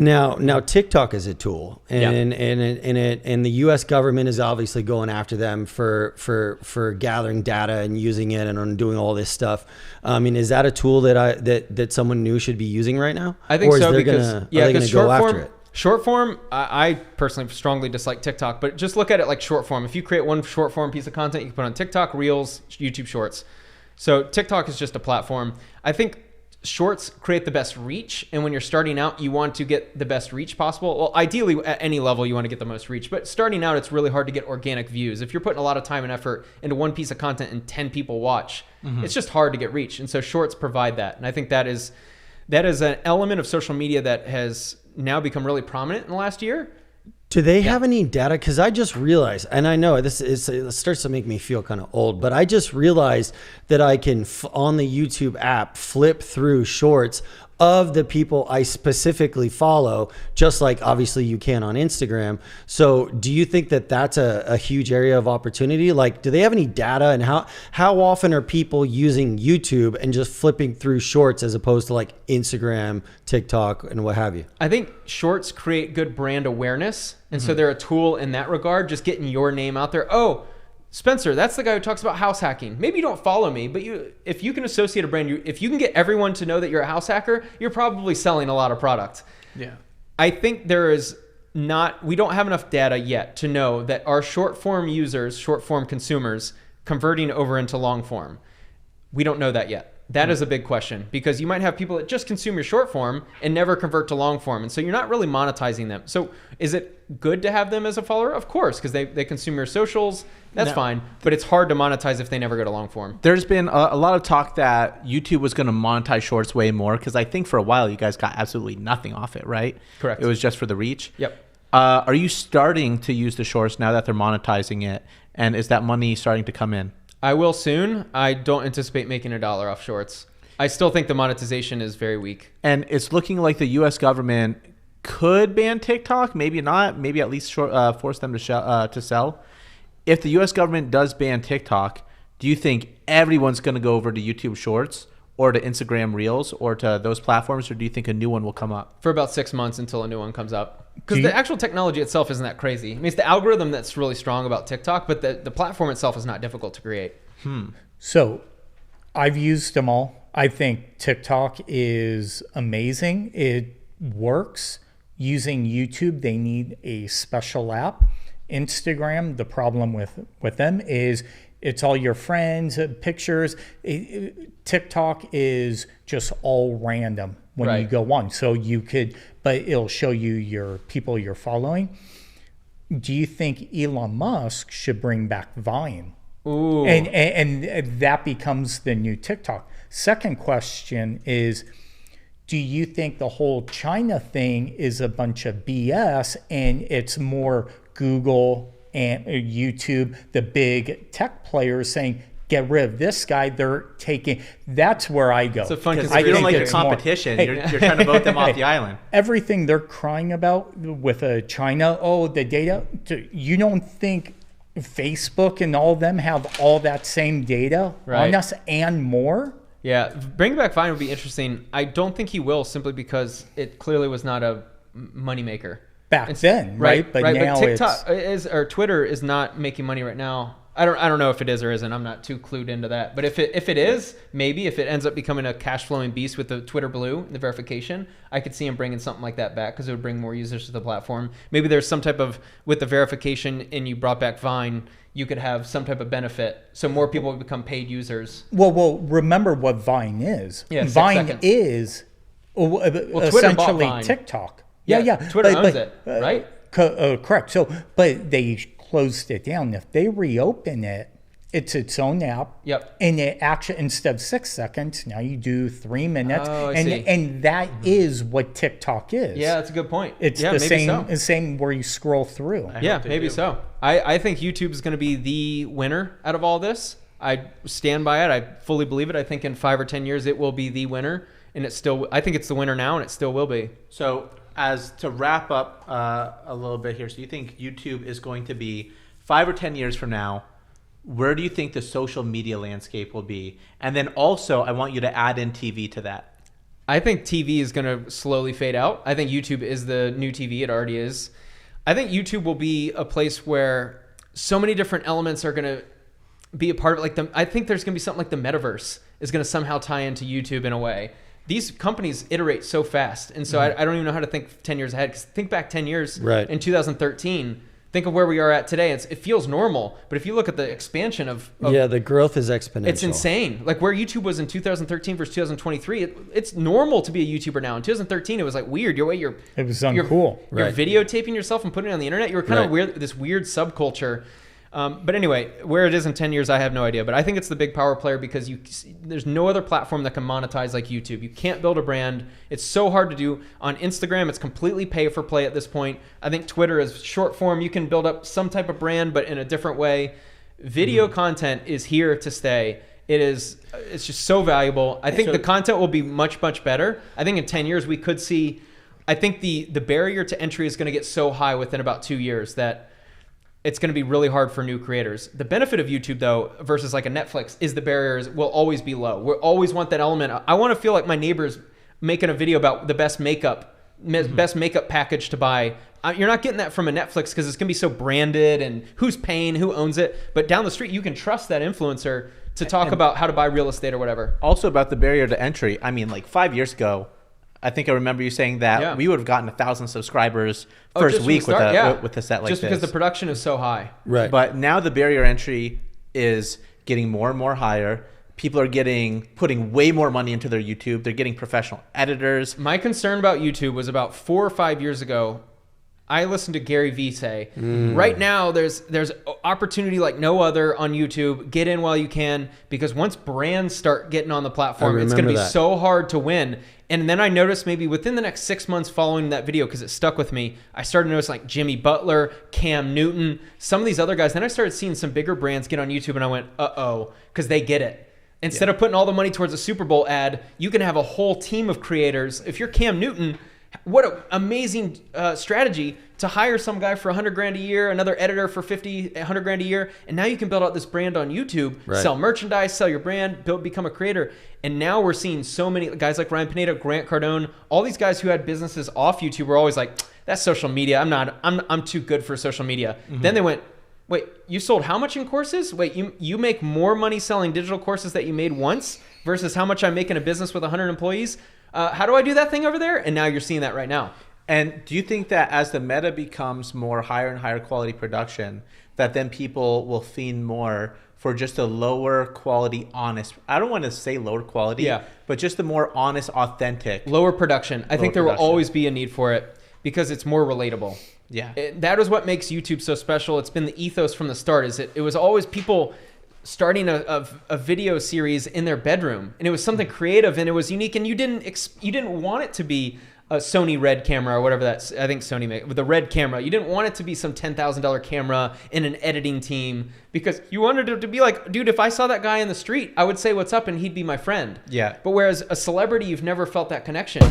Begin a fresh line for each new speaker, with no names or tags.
Now TikTok is a tool, and the U.S. government is obviously going after them for gathering data and using it and doing all this stuff. I mean, is that a tool that someone new should be using right now?
I think so, because
are they gonna go after it?
Short form, I personally strongly dislike TikTok, but just look at it like short form. If you create one short form piece of content, you can put on TikTok, Reels, YouTube Shorts. So TikTok is just a platform. I think Shorts create the best reach, and when you're starting out, you want to get the best reach possible. Well, ideally, at any level, you want to get the most reach, but starting out, it's really hard to get organic views. If you're putting a lot of time and effort into one piece of content and 10 people watch, it's just hard to get reach, and so Shorts provide that. And I think that is an element of social media that has now become really prominent in the last year.
Do they have any data? Because I just realized, and I know it starts to make me feel kind of old, but I just realized that I can, on the YouTube app, flip through shorts of the people I specifically follow, just like obviously you can on Instagram. So do you think that that's a huge area of opportunity? Like, do they have any data, and how often are people using YouTube and just flipping through shorts as opposed to like Instagram, TikTok, and what have you?
I think shorts create good brand awareness. And so they're a tool in that regard, just getting your name out there. Oh, Spencer, that's the guy who talks about house hacking. Maybe you don't follow me, but if you can associate a brand, if you can get everyone to know that you're a house hacker, you're probably selling a lot of product.
Yeah.
I think we don't have enough data yet to know that our short form users, short form consumers, converting over into long form. We don't know that yet. That is a big question, because you might have people that just consume your short form and never convert to long form. And so you're not really monetizing them. So is it good to have them as a follower? Of course, because they consume your socials. That's fine. But it's hard to monetize if they never go to long form.
There's been a lot of talk that YouTube was going to monetize shorts way more, because I think for a while you guys got absolutely nothing off it, right?
Correct.
It was just for the reach.
Yep.
Are you starting to use the shorts now that they're monetizing it? And is that money starting to come in?
I will soon. I don't anticipate making $1 off shorts. I still think the monetization is very weak.
And it's looking like the U.S. government could ban TikTok, maybe not, maybe at least force them to sell. If the U.S. government does ban TikTok, do you think everyone's going to go over to YouTube Shorts or to Instagram Reels or to those platforms, or do you think a new one will come up?
For about 6 months until a new one comes up. Because the actual technology itself isn't that crazy. I mean, it's the algorithm that's really strong about TikTok, but the platform itself is not difficult to create.
So I've used them all. I think TikTok is amazing. It works. Using YouTube, they need a special app. Instagram, the problem with them is it's all your friends, pictures. TikTok is just all random when you go on. So you could, but it'll show you your people you're following. Do you think Elon Musk should bring back Vine?
Ooh.
And that becomes the new TikTok. Second question is, do you think the whole China thing is a bunch of BS and it's more Google and YouTube, the big tech players saying, get rid of this guy, they're taking, that's where I go.
It's a fun
Because you don't like the competition. You're trying to vote them off the island.
Everything they're crying about with China, the data, you don't think Facebook and all of them have all that same data on us and more?
Yeah, bringing back Vine would be interesting. I don't think he will, simply because it clearly was not a moneymaker.
Back then, right? But now
TikTok or Twitter is not making money right now. I don't know if it is or isn't. I'm not too clued into that. But if it is, maybe if it ends up becoming a cash flowing beast with the Twitter Blue, the verification, I could see him bringing something like that back, because it would bring more users to the platform. Maybe there's some type of, with the verification and you brought back Vine, you could have some type of benefit, so more people would become paid users.
Well, remember what Vine is.
Yeah,
Vine is essentially TikTok. Yeah.
Twitter owns it, right?
Correct. So, but they closed it down. If they reopen it, it's its own app.
Yep.
And it actually, instead of 6 seconds, now you do 3 minutes.
Oh, I see.
And that is what TikTok is.
Yeah, that's a good point.
It's the same where you scroll through.
Yeah, maybe so. I think YouTube is going to be the winner out of all this. I stand by it. I fully believe it. I think in 5 or 10 years it will be the winner, and I think it's the winner now, and it still will be.
So, as to wrap up a little bit here, so you think YouTube is going to be 5 or 10 years from now? Where do you think the social media landscape will be? And then also, I want you to add in TV to that.
I think TV is going to slowly fade out. I think YouTube is the new TV. It already is. I think YouTube will be a place where so many different elements are going to be a part of it. I think there's going to be something like the metaverse is going to somehow tie into YouTube in a way. These companies iterate so fast. And so I don't even know how to think 10 years ahead. Because think back 10 years in 2013. Think of where we are at today. It feels normal. But if you look at the expansion of
the growth is exponential.
It's insane. Like where YouTube was in 2013 versus 2023, it's normal to be a YouTuber now. In 2013, it was like weird. It
was uncool.
You're videotaping yourself and putting it on the internet. You were kind of weird, this weird subculture. But anyway, where it is in 10 years, I have no idea. But I think it's the big power player because there's no other platform that can monetize like YouTube. You can't build a brand. It's so hard to do. On Instagram, it's completely pay for play at this point. I think Twitter is short form. You can build up some type of brand, but in a different way. Video content is here to stay. It's just so valuable. I think the content will be much, much better. I think in 10 years, we could see, I think the barrier to entry is going to get so high within about 2 years that it's going to be really hard for new creators. The benefit of YouTube, though, versus like a Netflix, is the barriers will always be low. We always want that element. I want to feel like my neighbor's making a video about the best makeup package to buy. You're not getting that from a Netflix because it's going to be so branded and who's paying, who owns it. But down the street, you can trust that influencer to talk about how to buy real estate or whatever.
Also about the barrier to entry. I mean, like 5 years ago, I think I remember you saying that we would have gotten 1,000 subscribers first week with a set like this.
Just because the production is so high.
Right.
But now the barrier entry is getting more and more higher. People are putting way more money into their YouTube. They're getting professional editors.
My concern about YouTube was about 4 or 5 years ago. I listened to Gary Vee say, right now there's opportunity like no other on YouTube. Get in while you can, because once brands start getting on the platform, it's going to be so hard to win. And then I noticed maybe within the next 6 months following that video, because it stuck with me, I started to notice like Jimmy Butler, Cam Newton, some of these other guys. Then I started seeing some bigger brands get on YouTube and I went, uh-oh, because they get it. Instead of putting all the money towards a Super Bowl ad, you can have a whole team of creators. If you're Cam Newton, what an amazing strategy to hire some guy for $100,000 a year, another editor for $100,000 a year, and now you can build out this brand on YouTube, sell merchandise, sell your brand, become a creator. And now we're seeing so many guys like Ryan Pineda, Grant Cardone, all these guys who had businesses off YouTube were always like, "That's social media. I'm too good for social media." Then they went, "Wait, you sold how much in courses? Wait, you make more money selling digital courses that you made once versus how much I make in a business with 100 employees." How do I do that thing over there? And now you're seeing that right now.
And do you think that as the meta becomes more higher and higher quality production, that then people will fiend more for just a lower quality, honest, I don't want to say lower quality, but just the more honest, authentic.
Lower production. I think there will always be a need for it because it's more relatable.
Yeah.
That is what makes YouTube so special. It's been the ethos from the start. It was always people starting a video series in their bedroom, and it was something creative and it was unique, and you didn't want it to be a Sony Red camera or whatever that's, I think Sony made with the Red camera. You didn't want it to be some $10,000 camera in an editing team because you wanted it to be like, dude, if I saw that guy in the street, I would say what's up and he'd be my friend.
Yeah.
But whereas a celebrity, you've never felt that connection.